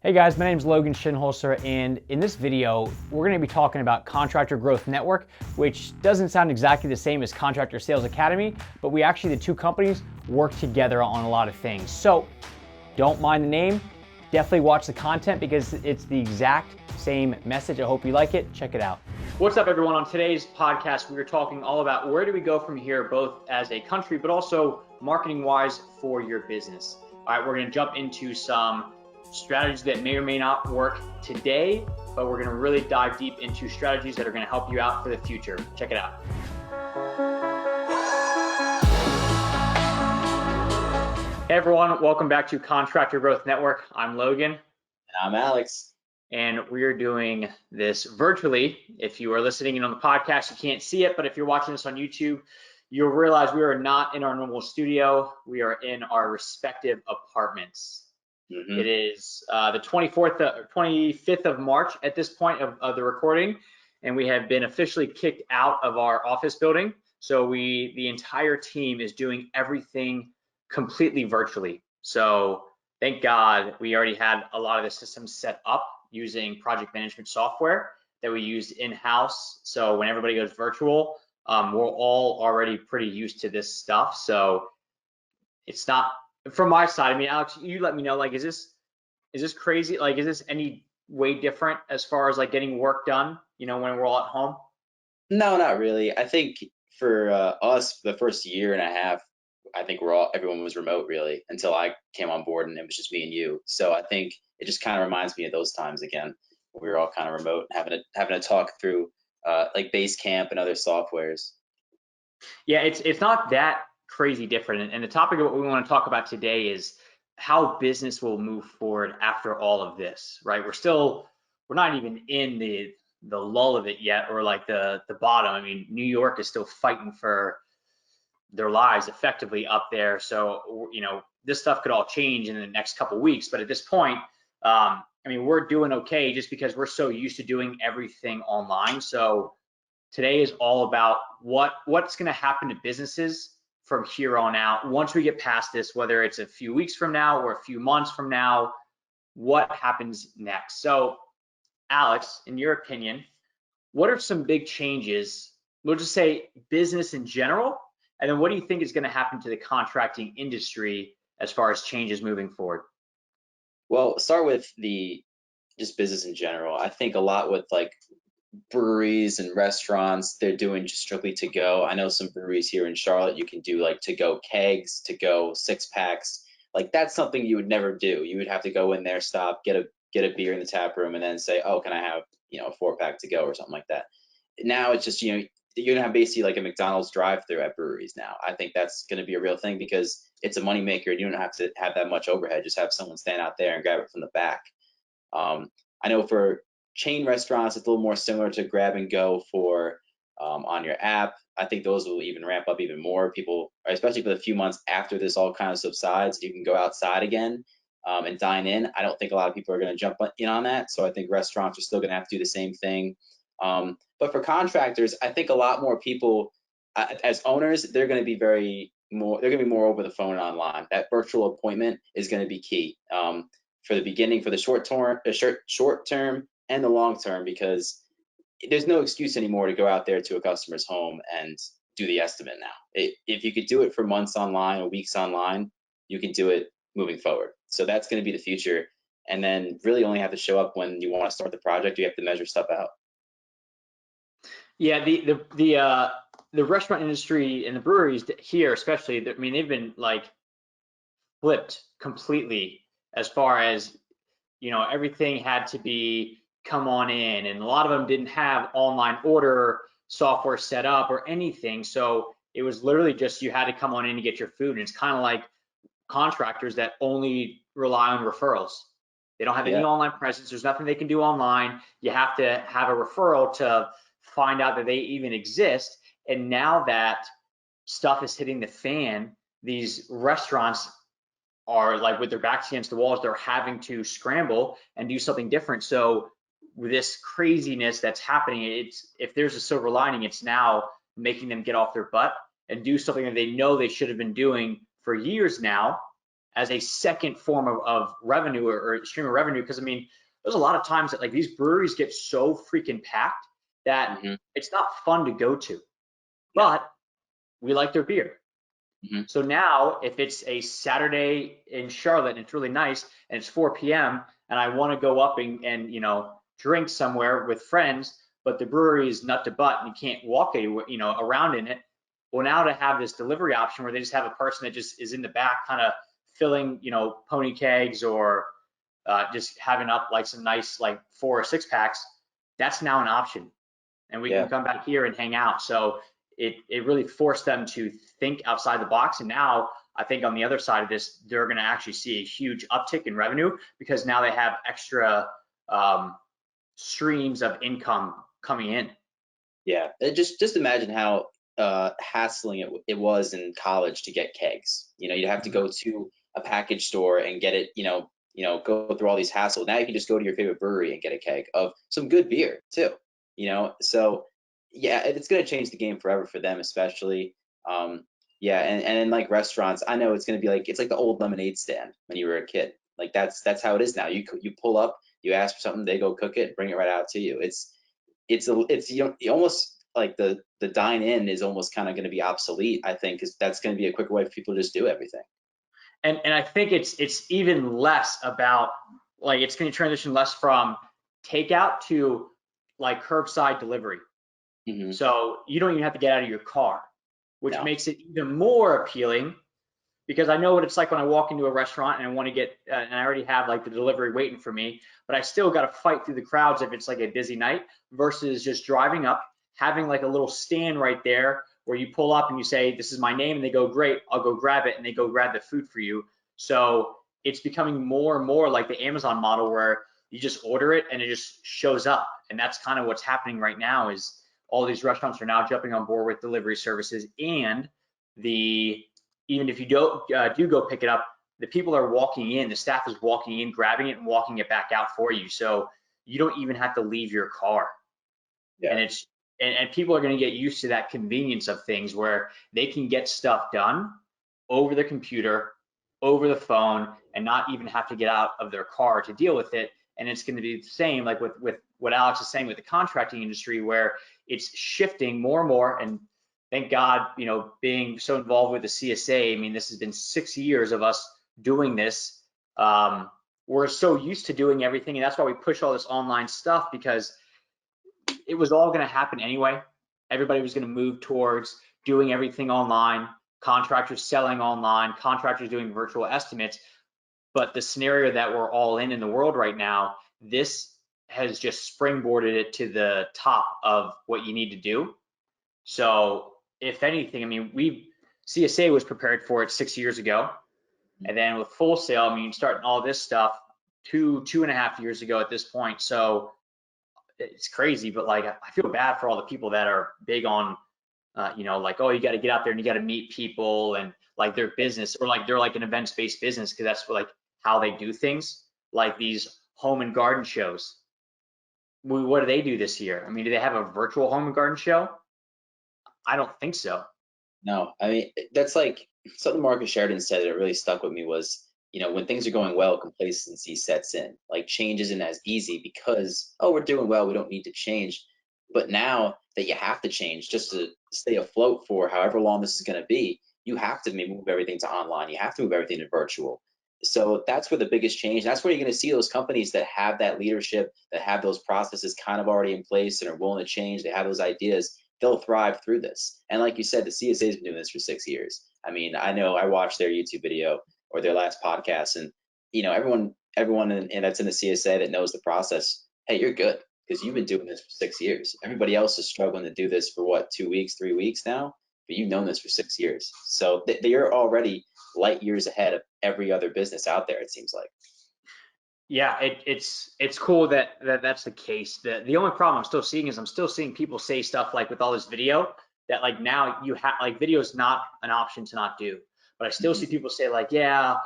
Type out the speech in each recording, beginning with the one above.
Hey guys, my name is Logan Shinholster, and in this video, we're going to be talking about Contractor Growth Network, which doesn't sound exactly the same as Contractor Sales Academy, but the two companies work together on a lot of things. So don't mind the name, definitely watch the content because it's the exact same message. I hope you like it. Check it out. What's up, everyone? On today's podcast, we're talking all about where do we go from here, both as a country, but also marketing-wise for your business. All right, we're going to jump into some strategies that may or may not work today, but we're going to really dive deep into strategies that are going to help you out for the future. Check it out. Hey everyone, welcome back to Contractor Growth Network. I'm Logan. And I'm Alex. And we're doing this virtually. If you are listening in on the podcast, you can't see it, but if you're watching this on YouTube, you'll realize we are not in our normal studio. We are in our respective apartments. Mm-hmm. It is the 25th of March at this point of the recording, and we have been officially kicked out of our office building. So the entire team is doing everything completely virtually. So thank God we already had a lot of the systems set up using project management software that we used in-house. So when everybody goes virtual, we're all already pretty used to this stuff. So it's not, from my side, I mean, Alex, you let me know, like, is this crazy? Like, is this any way different as far as like getting work done, you know, when we're all at home? No, not really. I think for us, the first year and a half, I think everyone was remote really until I came on board and it was just me and you. So I think it just kind of reminds me of those times again. We were all kind of remote, having to talk through like Basecamp and other softwares. Yeah, it's not that crazy different. And the topic of what we want to talk about today is how business will move forward after all of this, right? We're not even in the lull of it yet, or like the bottom. I mean, New York is still fighting for their lives effectively up there. So, you know, this stuff could all change in the next couple of weeks. But at this point, I mean, we're doing okay just because we're so used to doing everything online. So today is all about what's going to happen to businesses from here on out. Once we get past this, whether it's a few weeks from now or a few months from now, what happens next? So, Alex, in your opinion, what are some big changes? We'll just say business in general, and then what do you think is going to happen to the contracting industry as far as changes moving forward? Well, start with just business in general. I think a lot with like breweries and restaurants, they're doing just strictly to go. I know some breweries here in Charlotte, you can do like to go kegs, to go 6-packs. Like that's something you would never do. You would have to go in there, stop, get a beer in the tap room, and then say, oh, can I have, a 4-pack to go or something like that. Now it's just, you're gonna have basically like a McDonald's drive-through at breweries now. I think that's gonna be a real thing because it's a moneymaker and you don't have to have that much overhead. Just have someone stand out there and grab it from the back. I know for chain restaurants, it's a little more similar to grab and go for on your app. I think those will even ramp up even more. People, especially for the few months after this all kind of subsides, you can go outside again and dine in. I don't think a lot of people are going to jump in on that. So I think restaurants are still going to have to do the same thing. But for contractors, I think a lot more people, as owners, they're going to be more over the phone and online. That virtual appointment is going to be key for the beginning, for the short term and the long term, because there's no excuse anymore to go out there to a customer's home and do the estimate now. If you could do it for months online or weeks online, you can do it moving forward. So that's going to be the future. And then really only have to show up when you want to start the project. You have to measure stuff out. Yeah, the restaurant industry and the breweries here, especially, I mean, they've been like flipped completely as far as, everything had to be come on in, and a lot of them didn't have online order software set up or anything. So it was literally just you had to come on in and get your food. And it's kind of like contractors that only rely on referrals. They don't have any online presence. There's nothing they can do online. You have to have a referral to find out that they even exist. And now that stuff is hitting the fan, these restaurants are like with their backs against the walls, they're having to scramble and do something different. So with this craziness that's happening, if there's a silver lining, it's now making them get off their butt and do something that they know they should have been doing for years now, as a second form of revenue or stream of revenue. Because I mean, there's a lot of times that like these breweries get so freaking packed that Mm-hmm. it's not fun to go to, No. but we like their beer. Mm-hmm. So now if it's a Saturday in Charlotte and it's really nice and it's 4 p.m. and I want to go up and drink somewhere with friends, but the brewery is nut to butt and you can't walk anywhere, around in it. Well, now to have this delivery option where they just have a person that just is in the back kind of filling, pony kegs or just having up like some nice like 4 or 6 packs, that's now an option. And we can Yeah. come back here and hang out. So it really forced them to think outside the box. And now I think on the other side of this, they're going to actually see a huge uptick in revenue because now they have extra streams of income coming in. Yeah. Just imagine how hassling it was in college to get kegs. You'd have to go to a package store and get it, go through all these hassles. Now you can just go to your favorite brewery and get a keg of some good beer too. So yeah, it's going to change the game forever for them, especially. Yeah, and in like restaurants, I know it's going to be like it's like the old lemonade stand when you were a kid. Like that's how it is now. You pull up, you ask for something, they go cook it, bring it right out to you. It's you almost like the dine in is almost kind of going to be obsolete, I think, because that's going to be a quicker way for people to just do everything. And I think it's even less about like it's going to transition less from takeout to like curbside delivery. Mm-hmm. So you don't even have to get out of your car, which No. makes it even more appealing because I know what it's like when I walk into a restaurant and I want to get, and I already have like the delivery waiting for me, but I still got to fight through the crowds if it's like a busy night versus just driving up, having like a little stand right there where you pull up and you say, this is my name, and they go, great, I'll go grab it, and they go grab the food for you. So it's becoming more and more like the Amazon model where you just order it and it just shows up. And that's kind of what's happening right now is all these restaurants are now jumping on board with delivery services, and even if you do go pick it up, the people are walking in, the staff is walking in, grabbing it and walking it back out for you. So you don't even have to leave your car. Yeah. And people are going to get used to that convenience of things where they can get stuff done over the computer, over the phone, and not even have to get out of their car to deal with it. And it's going to be the same like with what Alex is saying with the contracting industry, where it's shifting more and more. And thank God, being so involved with the CSA, I mean, this has been 6 years of us doing this. We're so used to doing everything, and that's why we push all this online stuff, because it was all going to happen anyway. Everybody was going to move towards doing everything online, contractors selling online, contractors doing virtual estimates. But the scenario that we're all in the world right now, this has just springboarded it to the top of what you need to do. So if anything, I mean, CSA was prepared for it 6 years ago. And then with Full Sail, I mean, starting all this stuff 2.5 years ago at this point. So it's crazy, but like I feel bad for all the people that are big on, like, oh, you got to get out there and you got to meet people and like their business, or like they're like an events-based business because that's like how they do things, like these home and garden shows. What do they do this year? I mean, do they have a virtual home and garden show? I don't think so. No, I mean, that's like something Marcus Sheridan said that really stuck with me was, when things are going well, complacency sets in. Like change isn't as easy because, oh, we're doing well, we don't need to change. But now that you have to change just to stay afloat for however long this is going to be, you have to move everything to online. You have to move everything to virtual. So that's where the biggest change, that's where you're going to see those companies that have that leadership, that have those processes kind of already in place and are willing to change, they have those ideas, they'll thrive through this. And like you said, the CSA has been doing this for 6 years. I mean, I know I watched their YouTube video or their last podcast, and everyone that's in the CSA that knows the process, hey, you're good because you've been doing this for 6 years. Everybody else is struggling to do this for what, 2 weeks, 3 weeks now, but you've known this for 6 years. So they're already light years ahead of every other business out there, it seems like. Yeah, it's cool that's the case. The only problem I'm still seeing is I'm still seeing people say stuff like with all this video that like now you have like video is not an option to not do. But I still see people say like, yeah,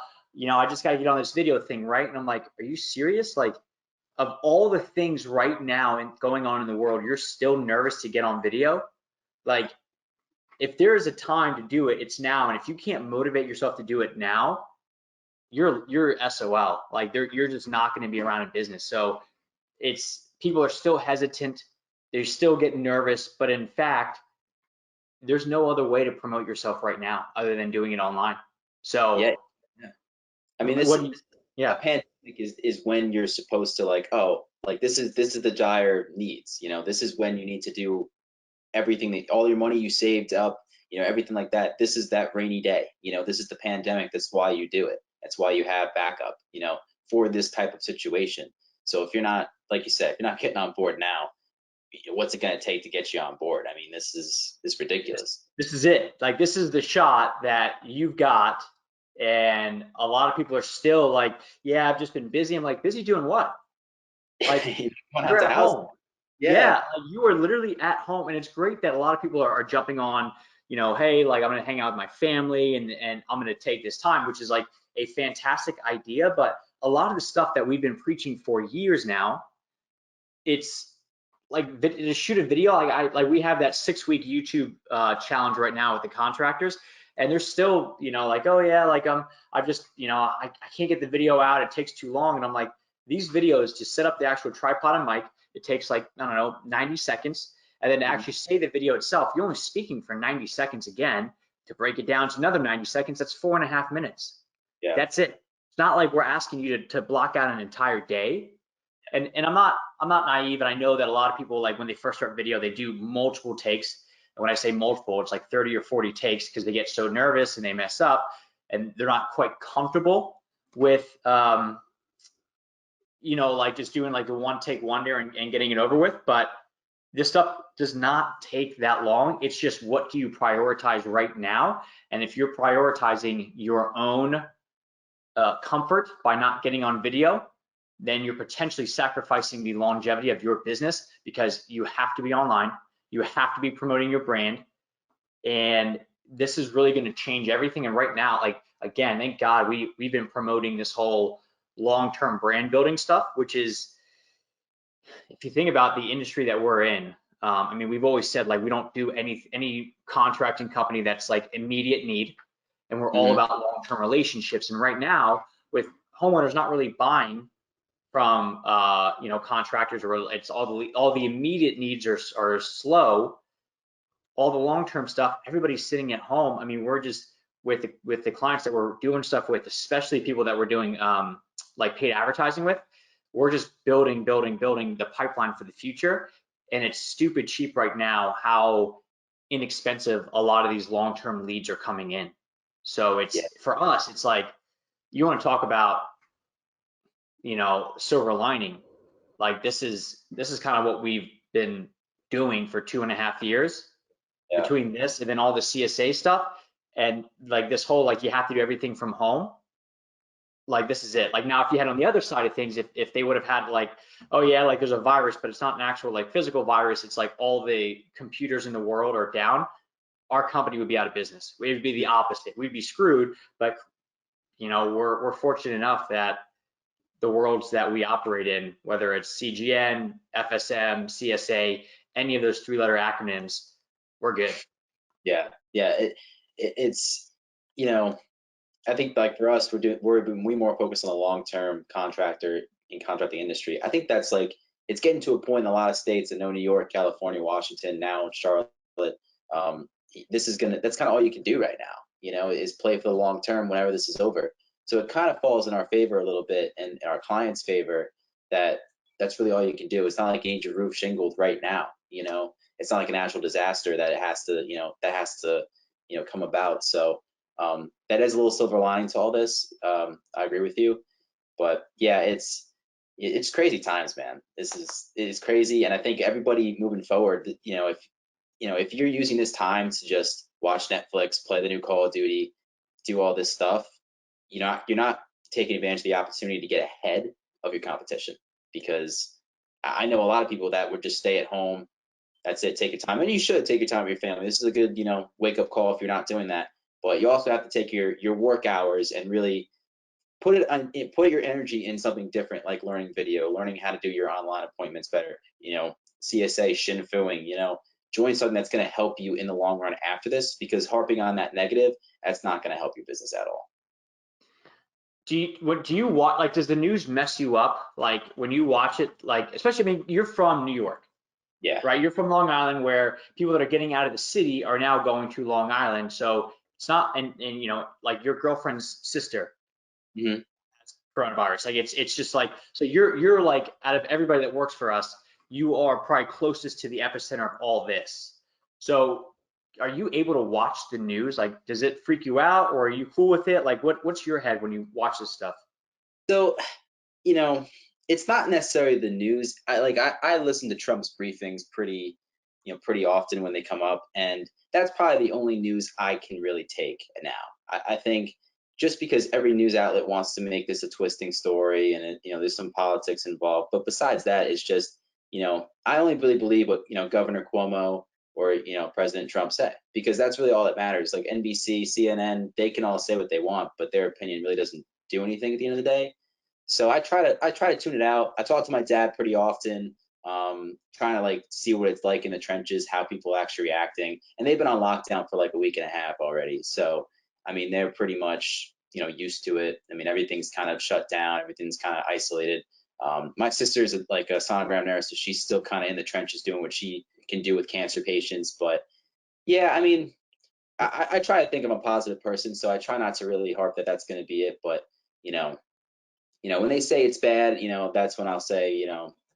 I just got to get on this video thing, right? And I'm like, are you serious? Like, of all the things right now and going on in the world, you're still nervous to get on video? Like, if there is a time to do it, it's now. And if you can't motivate yourself to do it now, you're SOL. Like you're just not going to be around in business. So it's people are still hesitant. They're still getting nervous, but in fact, there's no other way to promote yourself right now other than doing it online. Yeah. So Yeah. I mean, what do you, a yeah, pandemic is when you're supposed to like, oh, like this is the dire needs. This is when you need to do everything that all your money you saved up, everything like that. This is that rainy day. This is the pandemic. That's why you do it. That's why you have backup. For this type of situation. So if you're not, like you said, if you're not getting on board now, what's it going to take to get you on board? I mean, this is ridiculous. this is it. Like this is the shot that you've got. And a lot of people are still like, yeah, I've just been busy. I'm like, busy doing what? Like You're going out you're to at house. home. Yeah. Yeah, like you are literally at home, and it's great that a lot of people are jumping on, hey, like I'm gonna hang out with my family and I'm gonna take this time, which is like a fantastic idea. But a lot of the stuff that we've been preaching for years now, it's like to shoot a video. Like we have that 6-week YouTube challenge right now with the contractors, and they're still, like, oh yeah, like I've just, I can't get the video out. It takes too long, and I'm like, these videos to set up the actual tripod and mic, it takes like, I don't know, 90 seconds. And then to Mhm. actually say the video itself, you're only speaking for 90 seconds again. To break it down to another 90 seconds, that's 4.5 minutes. Yeah. That's it. It's not like we're asking you to block out an entire day. And I'm not naive, and I know that a lot of people, like when they first start video, they do multiple takes. And when I say multiple, it's like 30 or 40 takes because they get so nervous and they mess up and they're not quite comfortable with like just doing like the one take wonder and getting it over with. But this stuff does not take that long. It's just what do you prioritize right now? And if you're prioritizing your own comfort by not getting on video, then you're potentially sacrificing the longevity of your business because you have to be online. You have to be promoting your brand. And this is really going to change everything. And right now, like, again, thank God we've been promoting this whole long-term brand building stuff, which is, if you think about the industry that we're in, I mean, we've always said like we don't do any contracting company that's like immediate need, and we're all Mhm. about long-term relationships. And right now, with homeowners not really buying from contractors, or it's all the immediate needs are slow. All the long-term stuff, everybody's sitting at home. I mean, we're just with the clients that we're doing stuff with, especially people that we're doing like paid advertising with, we're just building the pipeline for the future. And it's stupid cheap right now how inexpensive a lot of these long-term leads are coming in. So Yeah. it's, for us, it's like, you want to talk about, silver lining. Like this is kind of what we've been doing for 2.5 years Yeah. between this and then all the CSA stuff, and like this whole, like, you have to do everything from home. Like this is it. Like now, if you had on the other side of things, if they would have had like, oh yeah, like there's a virus, but it's not an actual like physical virus, it's like all the computers in the world are down, our company would be out of business. It would be the opposite. We'd be screwed. But we're fortunate enough that the worlds that we operate in, whether it's CGN, FSM, CSA, any of those 3-letter acronyms, we're good. Yeah. Yeah. It's, you know, I think like for us, we're way more focused on the long-term contractor in contracting industry. I think that's like it's getting to a point in a lot of states. I know New York, California, Washington, now Charlotte. Um, that's kind of all you can do right now. Is play for the long term whenever this is over. So it kind of falls in our favor a little bit and in our clients' favor that that's really all you can do. It's not like getting your roof shingled right now. It's not like a natural disaster that it has to, come about. So that is a little silver lining to all this. I agree with you, but yeah, it's crazy times, man. It is crazy, and I think everybody moving forward, if you're using this time to just watch Netflix, play the new Call of Duty, do all this stuff, you're not taking advantage of the opportunity to get ahead of your competition, because I know a lot of people that would just stay at home. That's it. Take your time, and you should take your time with your family. This is a good, wake up call if you're not doing that. But you also have to take your work hours and really put your energy in something different, like learning video, learning how to do your online appointments better. CSA, Shinfuing. Join something that's going to help you in the long run after this, because harping on that negative, that's not going to help your business at all. do you watch, like, does the news mess you up? Like when you watch it, like, especially, I mean, you're from New York, Yeah. right? You're from Long Island, where people that are getting out of the city are now going to Long Island. So it's not, and you know, like your girlfriend's sister Hmm. has coronavirus. Like it's just like, so you're like, out of everybody that works for us, you are probably closest to the epicenter of all this. So are you able to watch the news? Like, does it freak you out, or are you cool with it? Like, what's your head when you watch this stuff? So, you know, it's not necessarily the news. I listen to Trump's briefings pretty, pretty often when they come up, and that's probably the only news I can really take now. I think just because every news outlet wants to make this a twisting story, and there's some politics involved, but besides that, it's just, I only really believe what Governor Cuomo or President Trump say, because that's really all that matters. Like NBC, CNN, they can all say what they want, but their opinion really doesn't do anything at the end of the day. So I try to tune it out. I talk to my dad pretty often, trying to like see what it's like in the trenches, how people are actually reacting. And they've been on lockdown for like a week and a half already. So I mean, they're pretty much used to it. I mean, everything's kind of shut down, everything's kind of isolated. My sister's like a sonogram nurse, so she's still kind of in the trenches doing what she can do with cancer patients. But yeah, I mean, I try to think I'm a positive person, so I try not to really harp that that's going to be it. But you know, when they say it's bad, that's when I'll say,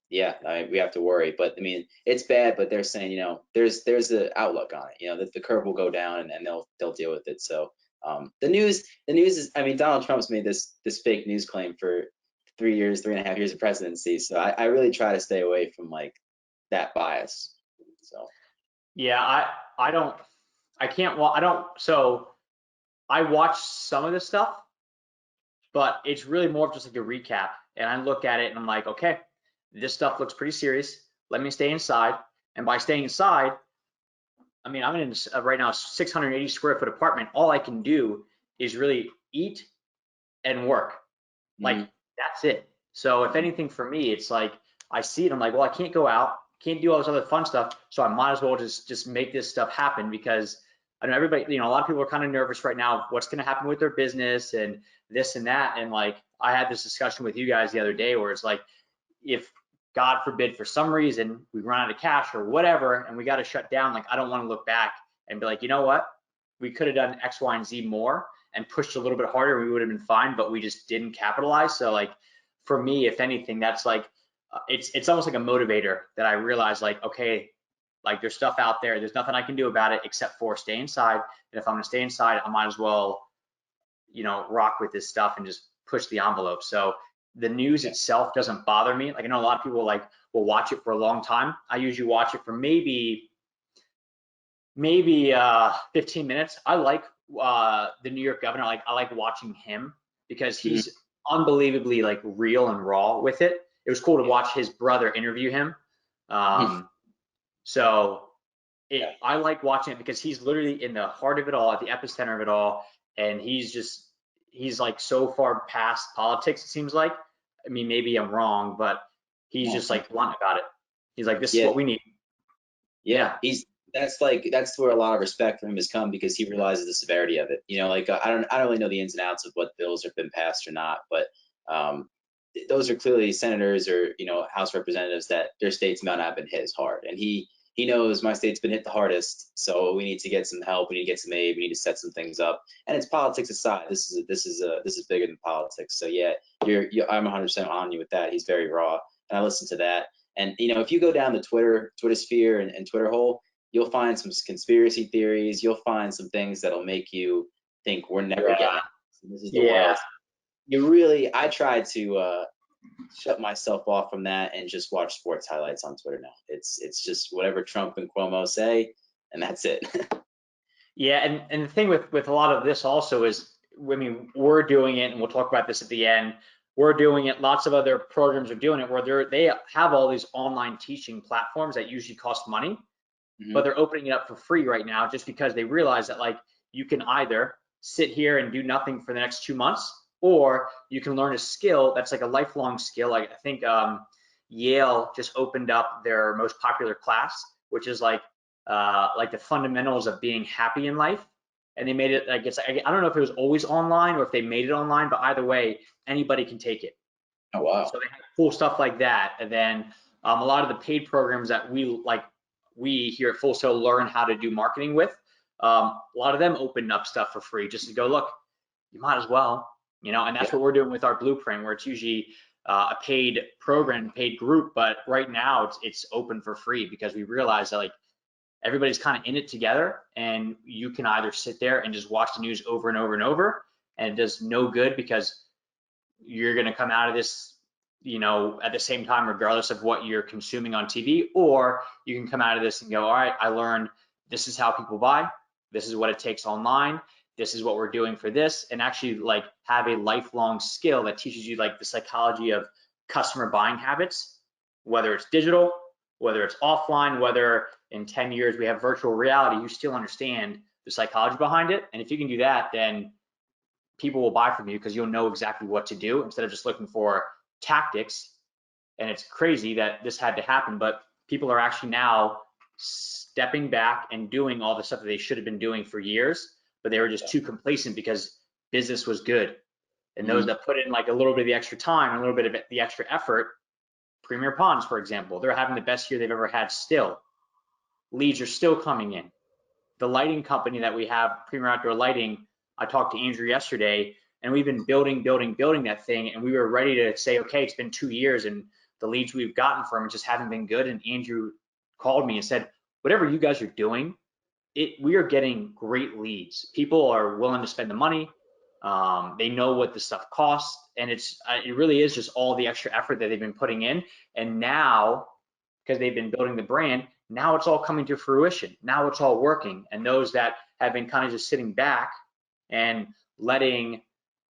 yeah, we have to worry. But I mean, it's bad, but they're saying, there's the outlook on it, that the curve will go down, and they'll deal with it. So the news is, I mean, Donald Trump's made this fake news claim for 3 years, 3.5 years of presidency. So I really try to stay away from like that bias. So Yeah, I don't, I can't, well, I don't, so I watch some of this stuff, but it's really more of just like a recap. And I look at it and I'm like, okay, this stuff looks pretty serious. Let me stay inside. And by staying inside, I mean, I'm in right now a 680 square foot apartment. All I can do is really eat and work. Like, mhm. that's it. So if anything, for me, it's like I see it, I'm like, well, I can't go out, can't do all this other fun stuff, so I might as well just make this stuff happen, because I know everybody, you know, a lot of people are kind of nervous right now, what's going to happen with their business and this and that. And like, I had this discussion with you guys the other day where it's like, if God forbid, for some reason we run out of cash or whatever and we got to shut down, like, I don't want to look back and be like, you know what, we could have done X, Y, and Z more and pushed a little bit harder, we would have been fine, but we just didn't capitalize. So like, for me, if anything, that's like, it's almost like a motivator that I realize, like, okay, like, there's stuff out there, there's nothing I can do about it except for stay inside. And if I'm gonna stay inside, I might as well, you know, rock with this stuff and just push the envelope. So the news Yeah. itself doesn't bother me. Like, I know a lot of people like will watch it for a long time. I usually watch it for maybe 15 minutes. I like the New York governor. Like, I like watching him because Mhm. he's unbelievably like real and raw with it. It was cool to Yeah. watch his brother interview him. Mhm. So Yeah. I like watching it because he's literally in the heart of it all, at the epicenter of it all, and he's like so far past politics, it seems like. I mean, maybe I'm wrong, but he's No, just no. like blunt about it. He's like, this is Yeah. what we need. Yeah, Yeah. that's where a lot of respect for him has come, because he realizes the severity of it. Like I don't really know the ins and outs of what bills have been passed or not, but um, those are clearly senators or House representatives that their states may not have been hit as hard, and he knows my state's been hit the hardest, so we need to get some help, we need to get some aid, we need to set some things up. And it's politics aside, this is bigger than politics. So yeah, I'm 100% on you with that. He's very raw, and I listen to that. And if you go down the Twitter sphere and Twitter hole, you'll find some conspiracy theories. You'll find some things that'll make you think we're never getting Yeah. out. This is the Yeah. world. I try to shut myself off from that and just watch sports highlights on Twitter now. It's just whatever Trump and Cuomo say, and that's it. Yeah, and the thing with a lot of this also is, I mean, we're doing it, and we'll talk about this at the end. We're doing it. Lots of other programs are doing it, where they have all these online teaching platforms that usually cost money, but Hmm. they're opening it up for free right now, just because they realize that, like, you can either sit here and do nothing for the next 2 months, or you can learn a skill that's like a lifelong skill. Like, I think Yale just opened up their most popular class, which is like the fundamentals of being happy in life. and they made it, I guess, I don't know if it was always online or if they made it online, but either way, anybody can take it. Oh, wow. So they have cool stuff like that. And then a lot of the paid programs that we here at Full Sail learn how to do marketing with, a lot of them open up stuff for free just to go, look, you might as well, and that's what we're doing with our blueprint, where it's usually a paid program, paid group, but right now it's open for free because we realize that like everybody's kind of in it together, and you can either sit there and just watch the news over and over and over, and it does no good because you're going to come out of this, at the same time, regardless of what you're consuming on TV, or you can come out of this and go, all right, I learned this is how people buy. This is what it takes online. This is what we're doing for this, and actually like have a lifelong skill that teaches you like the psychology of customer buying habits, whether it's digital, whether it's offline, whether in 10 years we have virtual reality, you still understand the psychology behind it. And if you can do that, then people will buy from you because you'll know exactly what to do instead of just looking for tactics. And it's crazy that this had to happen, but people are actually now stepping back and doing all the stuff that they should have been doing for years, but they were just too complacent because business was good. And those that put in like a little bit of the extra time, a little bit of the extra effort, Premier Ponds, for example, they're having the best year they've ever had still. Leads are still coming in. The lighting company that we have, Premier Outdoor Lighting, I talked to Andrew yesterday, and we've been building that thing, and we were ready to say, okay, it's been 2 years, and the leads we've gotten from it just haven't been good. And Andrew called me and said, whatever you guys are doing, we are getting great leads. People are willing to spend the money. They know what the stuff costs, and it really is just all the extra effort that they've been putting in. And now, because they've been building the brand, now it's all coming to fruition. Now it's all working. And those that have been kind of just sitting back and letting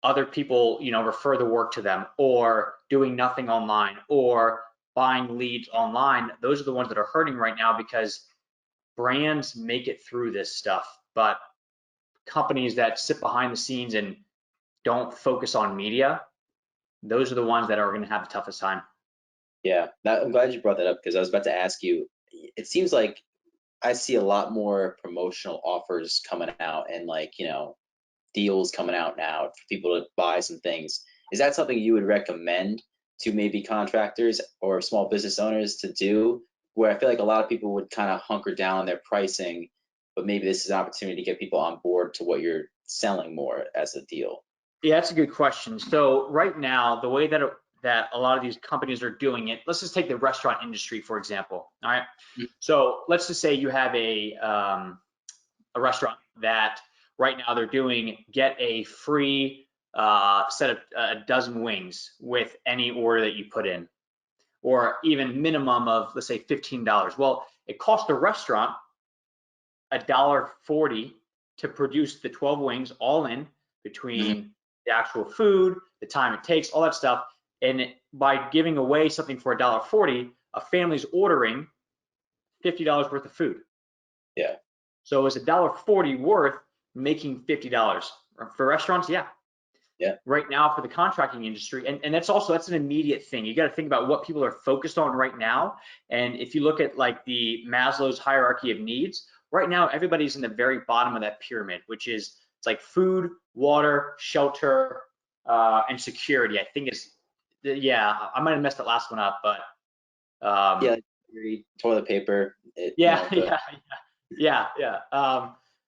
other people, refer the work to them, or doing nothing online, or buying leads online, those are the ones that are hurting right now because brands make it through this stuff, but companies that sit behind the scenes and don't focus on media, those are the ones that are going to have the toughest time. Yeah, I'm glad you brought that up because I was about to ask you. It seems like I see a lot more promotional offers coming out and deals coming out now for people to buy some things. Is that something you would recommend to maybe contractors or small business owners to do? Where I feel like a lot of people would kind of hunker down on their pricing, but maybe this is an opportunity to get people on board to what you're selling more as a deal. Yeah, that's a good question. So right now, the way that a lot of these companies are doing it, let's just take the restaurant industry, for example. All right. So let's just say you have a restaurant that right now they're doing get a free set of a dozen wings with any order that you put in, or even minimum of, let's say, $15. Well, it costs the restaurant $1.40 to produce the 12 wings all in, between the actual food, the time it takes, all that stuff. And by giving away something for $1.40, a family's ordering $50 worth of food. Yeah. So it's $1.40 worth making $50 for restaurants. Yeah. Yeah. Right now for the contracting industry, and that's an immediate thing. You got to think about what people are focused on right now. And if you look at like the Maslow's hierarchy of needs, right now everybody's in the very bottom of that pyramid, which is it's like food, water, shelter, and security. I think I might have messed that last one up, but toilet paper.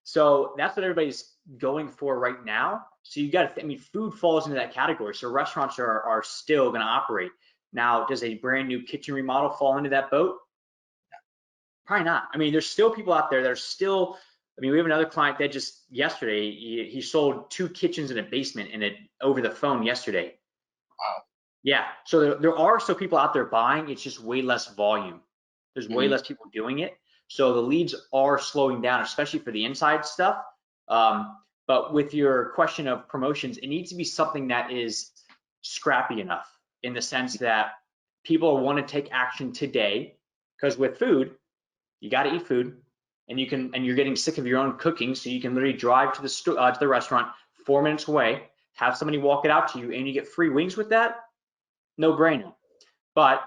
So that's what everybody's going for right now. So you got to, food falls into that category. So restaurants are still going to operate. Now, does a brand new kitchen remodel fall into that boat? Probably not. There's still people out there that are still, we have another client that just yesterday, he sold 2 kitchens in a basement over the phone yesterday. Wow. Yeah. So there are still people out there buying. It's just way less volume. There's way less people doing it. So the leads are slowing down, especially for the inside stuff. But with your question of promotions, it needs to be something that is scrappy enough, in the sense that people want to take action today. Because with food, you got to eat food, and you're getting sick of your own cooking, so you can literally drive to the restaurant 4 minutes away, have somebody walk it out to you, and you get free wings with that. No brainer. But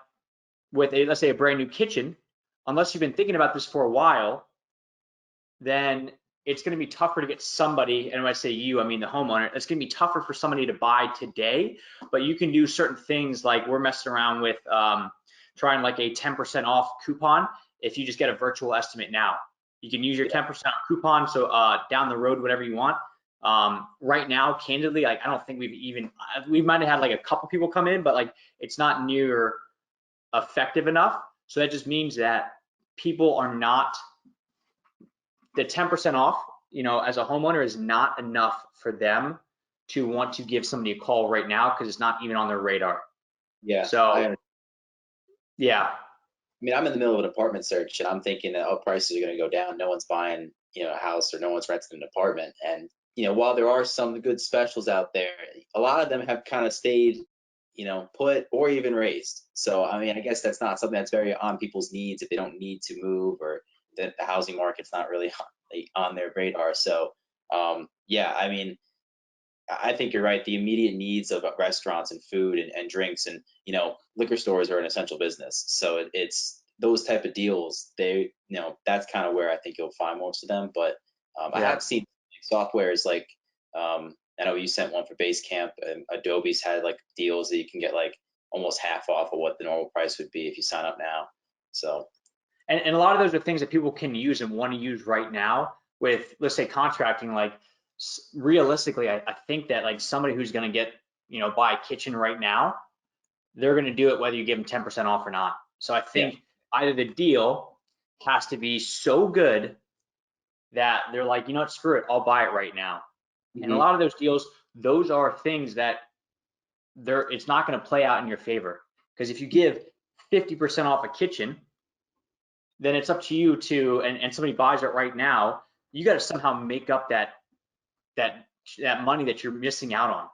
with let's say a brand new kitchen, unless you've been thinking about this for a while, then it's going to be tougher to get somebody, and when I say you, I mean the homeowner, it's going to be tougher for somebody to buy today, but you can do certain things like we're messing around with trying like a 10% off coupon if you just get a virtual estimate now. You can use your 10% coupon, so down the road, whatever you want. Right now, candidly, like I don't think we might have had like a couple people come in, but like it's not near effective enough. So that just means that people are not, the 10% off, you know, as a homeowner is not enough for them to want to give somebody a call right now because it's not even on their radar. Yeah. So, yeah. I mean, I'm in the middle of an apartment search and I'm thinking that, oh, prices are going to go down. No one's buying, you know, a house or no one's renting an apartment. And, you know, while there are some good specials out there, a lot of them have kind of stayed, you know, put or even raised. So, I mean, I guess that's not something that's very on people's needs if they don't need to move or that the housing market's not really on their radar. So, yeah, I mean, I think you're right. The immediate needs of restaurants and food and drinks and, you know, liquor stores are an essential business. So it's those type of deals. They, you know, that's kind of where I think you'll find most of them. But I Yeah. have seen softwares like I know you sent one for Basecamp, and Adobe's had like deals that you can get like almost half off of what the normal price would be if you sign up now. So And a lot of those are things that people can use and want to use right now with, let's say, contracting. Like realistically, I think that like somebody who's going to get, you know, buy a kitchen right now, they're going to do it whether you give them 10% off or not. So I yeah. think either the deal has to be so good that they're like, you know what, screw it, I'll buy it right now. And a Hmm. lot of those deals, those are things that it's not going to play out in your favor. Because if you give 50% off a kitchen, then it's up to you to, and somebody buys it right now, you got to somehow make up that that money that you're missing out on.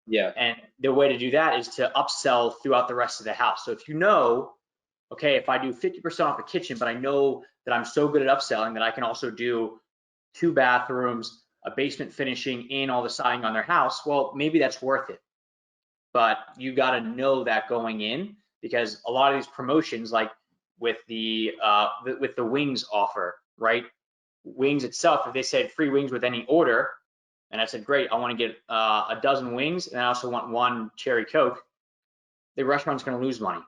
Yeah. And the way to do that is to upsell throughout the rest of the house. So if you know, okay, if I do 50% off a kitchen, but I know that I'm so good at upselling that I can also do 2 bathrooms, a basement finishing, and all the siding on their house, well, maybe that's worth it. But you got to know that going in, because a lot of these promotions, like with the wings offer, right? Wings itself, if they said free wings with any order, and I said, great, I want to get a dozen wings, and I also want 1 cherry Coke, the restaurant's going to lose money.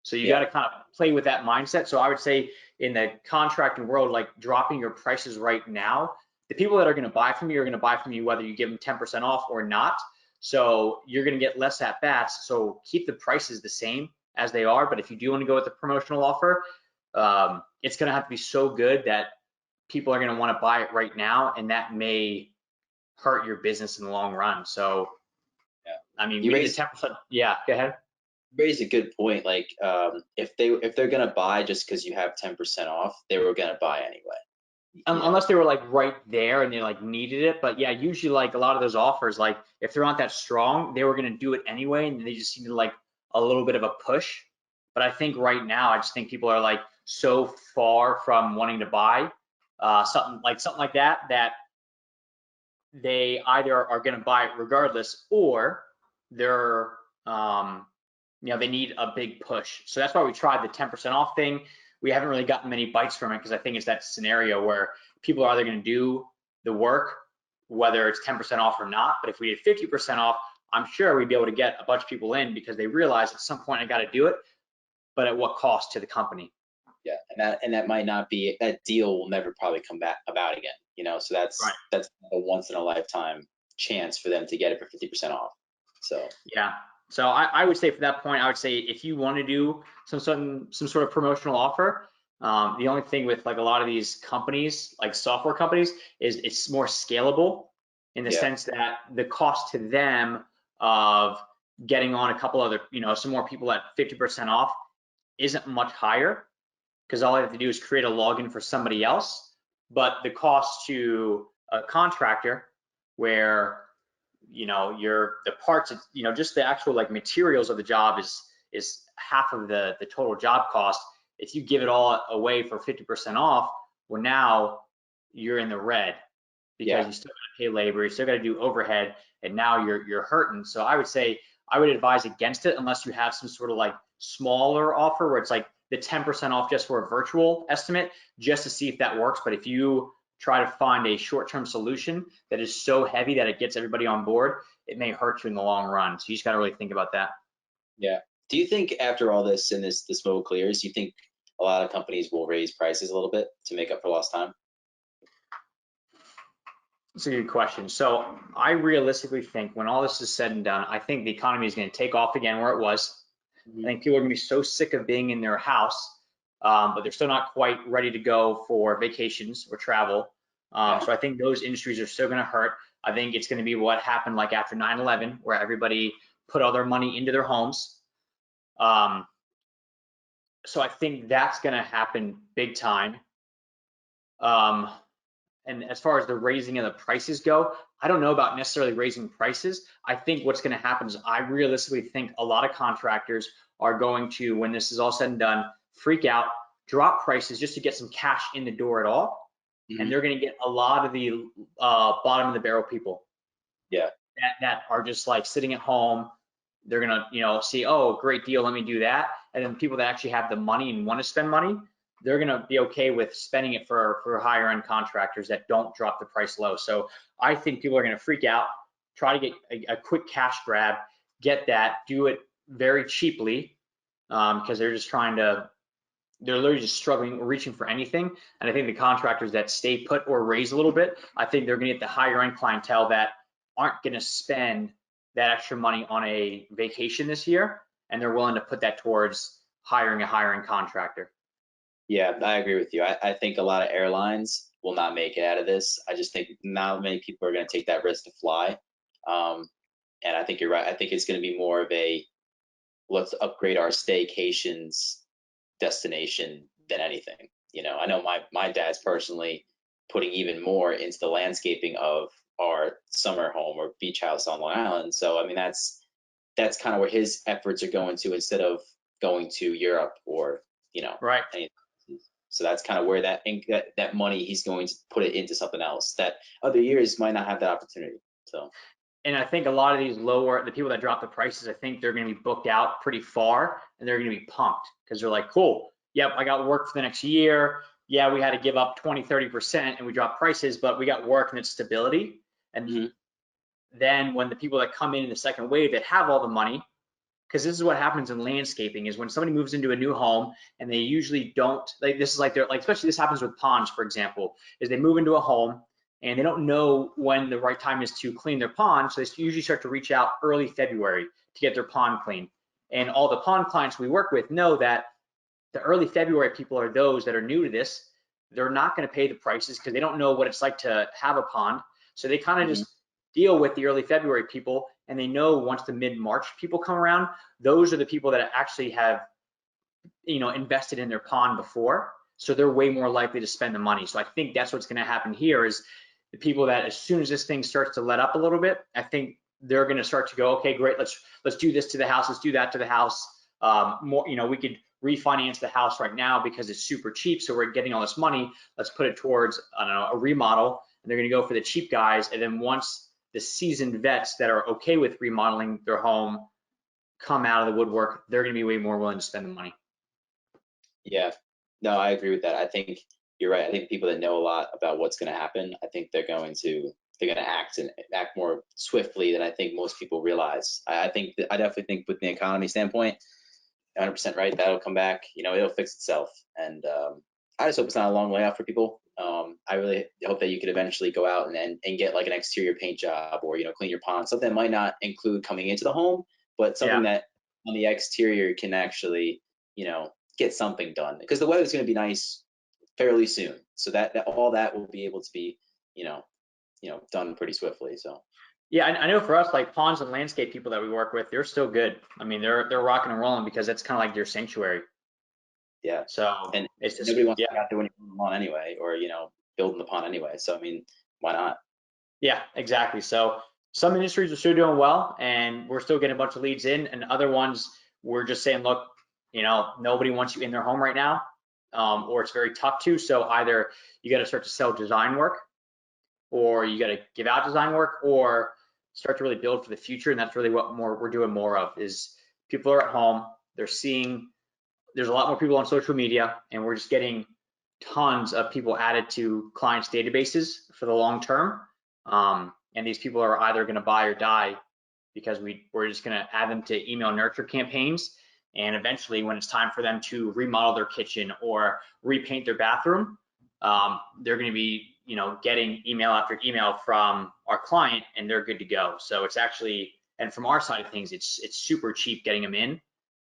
So you got Yeah. to kind of play with that mindset. So I would say in the contracting world, like dropping your prices right now, the people that are going to buy from you are going to buy from you whether you give them 10% off or not. So you're going to get less at bats. So keep the prices the same as they are. But if you do want to go with the promotional offer, it's going to have to be so good that people are going to want to buy it right now, and that may hurt your business in the long run. So, Yeah. I mean, You we did a raised 10%. Yeah, go ahead. raised a good point. Like, if they're gonna buy just because you have 10% off, they were gonna buy anyway. You know, Unless they were like right there and they like needed it. But yeah, usually like a lot of those offers, like if they're not that strong, they were gonna do it anyway, and they just needed like a little bit of a push. But I think right now, I just think people are like so far from wanting to buy something like that, that they either are gonna buy it regardless, or they're you know, they need a big push. So that's why we tried the 10% off thing. We haven't really gotten many bites from it because I think it's that scenario where people are either going to do the work, whether it's 10% off or not. But if we did 50% off, I'm sure we'd be able to get a bunch of people in because they realize at some point I got to do it, but at what cost to the company? yeah, and that might not be, that deal will never probably come back about again. You know, so Right. that's a once in a lifetime chance for them to get it for 50% off. So Yeah. So I would say for that point, I would say if you want to do some sort of promotional offer, the only thing with like a lot of these companies, like software companies, is it's more scalable in the yeah, sense that the cost to them of getting on a couple other, you know, some more people at 50% off isn't much higher because all I have to do is create a login for somebody else. But the cost to a contractor, where you know the parts, you know, just the actual like materials of the job is half of the total job cost. If you give it all away for 50% off, well, now you're in the red because yeah, you still got to pay labor, you still got to do overhead, and now you're hurting. So I would say I would advise against it unless you have some sort of like smaller offer where it's like the 10% off just for a virtual estimate, just to see if that works. But if you try to find a short-term solution that is so heavy that it gets everybody on board, it may hurt you in the long run. So you just got to really think about that. Yeah. Do you think after all this and this smoke clears, you think a lot of companies will raise prices a little bit to make up for lost time? That's a good question. So I realistically think when all this is said and done, I think the economy is going to take off again where it was. I think people are going to be so sick of being in their house, but they're still not quite ready to go for vacations or travel. So I think those industries are still going to hurt. I think it's going to be what happened like after 9/11, where everybody put all their money into their homes. So I think that's going to happen big time. And as far as the raising of the prices go, I don't know about necessarily raising prices. I think what's going to happen is I realistically think a lot of contractors are going to, when this is all said and done, freak out, drop prices just to get some cash in the door at all. And they're going to get a lot of the bottom of the barrel people. Yeah. That are just like sitting at home. They're going to, see, oh, great deal, let me do that. And then people that actually have the money and want to spend money, they're going to be okay with spending it for higher end contractors that don't drop the price low. So I think people are going to freak out, try to get a quick cash grab, get that, do it very cheaply, because they're literally just struggling, reaching for anything. And I think the contractors that stay put or raise a little bit, I think they're going to get the higher end clientele that aren't going to spend that extra money on a vacation this year, and they're willing to put that towards hiring a higher end contractor. Yeah, I agree with you. I think a lot of airlines will not make it out of this. I just think not many people are going to take that risk to fly. And I think you're right. I think it's going to be more of a let's upgrade our staycations destination than anything. I know my dad's personally putting even more into the landscaping of our summer home or beach house on Long Island. So I mean that's kind of where his efforts are going to instead of going to Europe or Right. anything. So that's kind of where that money he's going to put it into something else that other years might not have that opportunity. So. And I think a lot of these the people that drop the prices, I think they're going to be booked out pretty far, and they're going to be pumped because they're like, cool, yep, I got work for the next year. Yeah, we had to give up 20-30% and we dropped prices, but we got work and it's stability. And then when the people that come in the second wave that have all the money, because this is what happens in landscaping, is when somebody moves into a new home and they usually don't, this is like they're like, especially this happens with ponds, for example, is they move into a home and they don't know when the right time is to clean their pond. So they usually start to reach out early February to get their pond clean. And all the pond clients we work with know that the early February people are those that are new to this. They're not going to pay the prices because they don't know what it's like to have a pond. So they kind of just deal with the early February people, and they know once the mid-March people come around, those are the people that actually have, invested in their pond before. So they're way more likely to spend the money. So I think that's what's going to happen here is the people that as soon as this thing starts to let up a little bit, I think they're going to start to go, okay, great, let's do this to the house, let's do that to the house. More, we could refinance the house right now because it's super cheap, so we're getting all this money. Let's put it towards, I don't know, a remodel, and they're going to go for the cheap guys. And then once the seasoned vets that are okay with remodeling their home come out of the woodwork, they're going to be way more willing to spend the money. Yeah, no, I agree with that. I think you're right. I think people that know a lot about what's going to happen, I think they're going to act and act more swiftly than I think most people realize. I definitely think with the economy standpoint, 100% right, that'll come back. It'll fix itself. And I just hope it's not a long layoff for people. I really hope that you could eventually go out and get like an exterior paint job or clean your pond. Something that might not include coming into the home, but something that on the exterior can actually get something done, because the weather's going to be nice fairly soon. So that all that will be able to be done pretty swiftly. So. Yeah, I know for us, like ponds and landscape people that we work with, they're still good. I mean, they're rocking and rolling because that's kind of like their sanctuary. Yeah. So and it's just, nobody wants to be out there when you're on the pond anyway, or building the pond anyway. So I mean, why not? Yeah, exactly. So some industries are still doing well, and we're still getting a bunch of leads in, and other ones we're just saying, look, nobody wants you in their home right now, or it's very tough to. So either you got to start to sell design work, or you got to give out design work, or start to really build for the future. And that's really what we're doing more of, is people are at home, they're seeing there's a lot more people on social media, and we're just getting tons of people added to clients' databases for the long term. And these people are either going to buy or die because we're just going to add them to email nurture campaigns. And eventually, when it's time for them to remodel their kitchen or repaint their bathroom, they're going to be, getting email after email from our client, and they're good to go. So it's actually, and from our side of things, it's super cheap getting them in.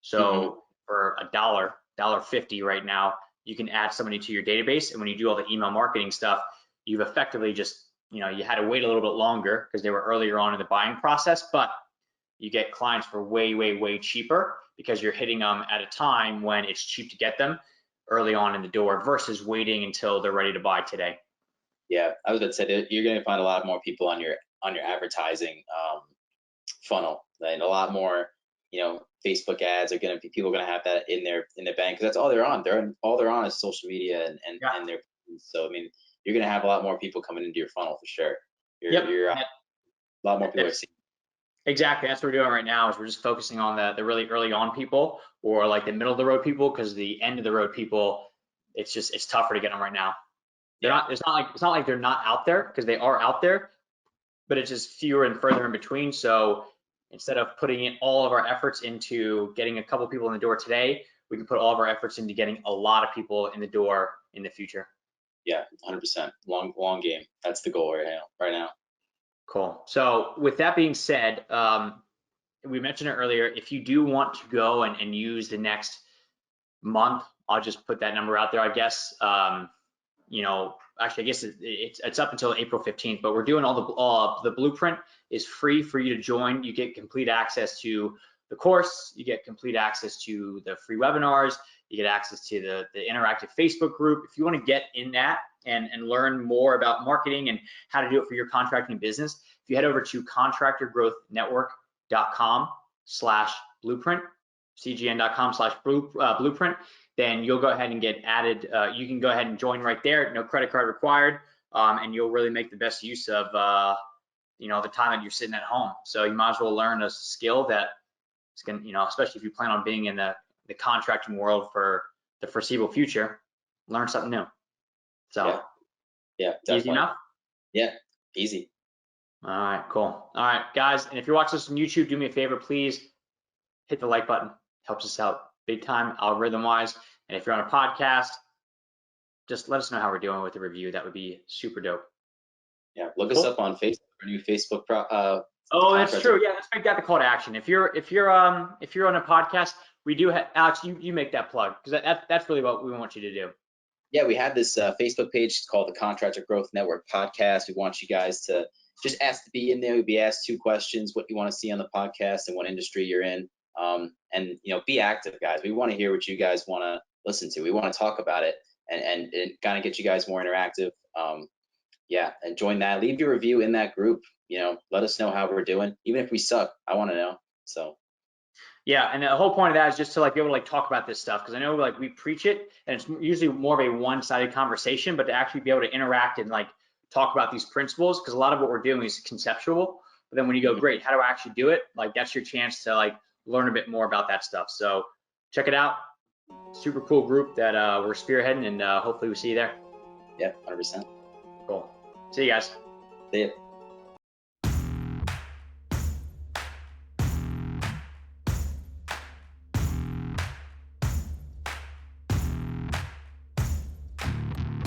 So for $1.50 right now, you can add somebody to your database, and when you do all the email marketing stuff, you've effectively just, you had to wait a little bit longer because they were earlier on in the buying process, but you get clients for way, way, way cheaper because you're hitting them at a time when it's cheap to get them early on in the door versus waiting until they're ready to buy today. Yeah, I was going to say that you're going to find a lot more people on your advertising funnel, and a lot more, Facebook ads are going to be, people are going to have that in their bank, because that's all they're on. All they're on is social media and their. So I mean, you're going to have a lot more people coming into your funnel for sure. You're a lot more people are seeing. Exactly, that's what we're doing right now. Is we're just focusing on the really early on people, or like the middle of the road people, because the end of the road people, it's tougher to get them right now. It's not like they're not out there, because they are out there, but it's just fewer and further in between. So instead of putting in all of our efforts into getting a couple people in the door today, we can put all of our efforts into getting a lot of people in the door in the future. Yeah, 100%. Long game. That's the goal right now. Cool. So with that being said, we mentioned it earlier, if you do want to go and use the next month, I'll just put that number out there, I guess. Actually, I guess it's up until April 15th, but we're doing all the blueprint is free for you to join. You get complete access to the course, you get complete access to the free webinars, you get access to the interactive Facebook group. If you want to get in that and learn more about marketing and how to do it for your contracting business, if you head over to contractorgrowthnetwork.com/blueprint, cgn.com/blueprint, then you'll go ahead and get added. You can go ahead and join right there, no credit card required, and you'll really make the best use of the time that you're sitting at home. So you might as well learn a skill that is going to, especially if you plan on being in the contracting world for the foreseeable future, learn something new. So yeah, definitely. Easy enough? Yeah, easy. All right, cool. All right, guys, and if you're watching this on YouTube, do me a favor, please hit the like button. Helps us out big time, algorithm wise. And if you're on a podcast, just let us know how we're doing with the review. That would be super dope. Yeah, look us up on Facebook, our new Facebook. Oh, that's true. Yeah, let's make that the call to action. If you're on a podcast, we do have, Alex, you make that plug, because that's really what we want you to do. Yeah, we have this Facebook page called the Contractor Growth Network Podcast. We want you guys to just ask to be in there. We'll be asked 2 questions: what you want to see on the podcast and what industry you're in. And be active, guys. We want to hear what you guys want to listen to. We want to talk about it and kind of get you guys more interactive. And join that. Leave your review in that group. Let us know how we're doing. Even if we suck, I want to know. So. Yeah, and the whole point of that is just to be able to talk about this stuff, because I know we preach it and it's usually more of a one-sided conversation, but to actually be able to interact and talk about these principles, because a lot of what we're doing is conceptual, but then when you go, great, how do I actually do it? That's your chance to learn a bit more about that stuff. So check it out. Super cool group that we're spearheading, and hopefully we see you there. Yeah, 100%. Cool. See you guys. See you.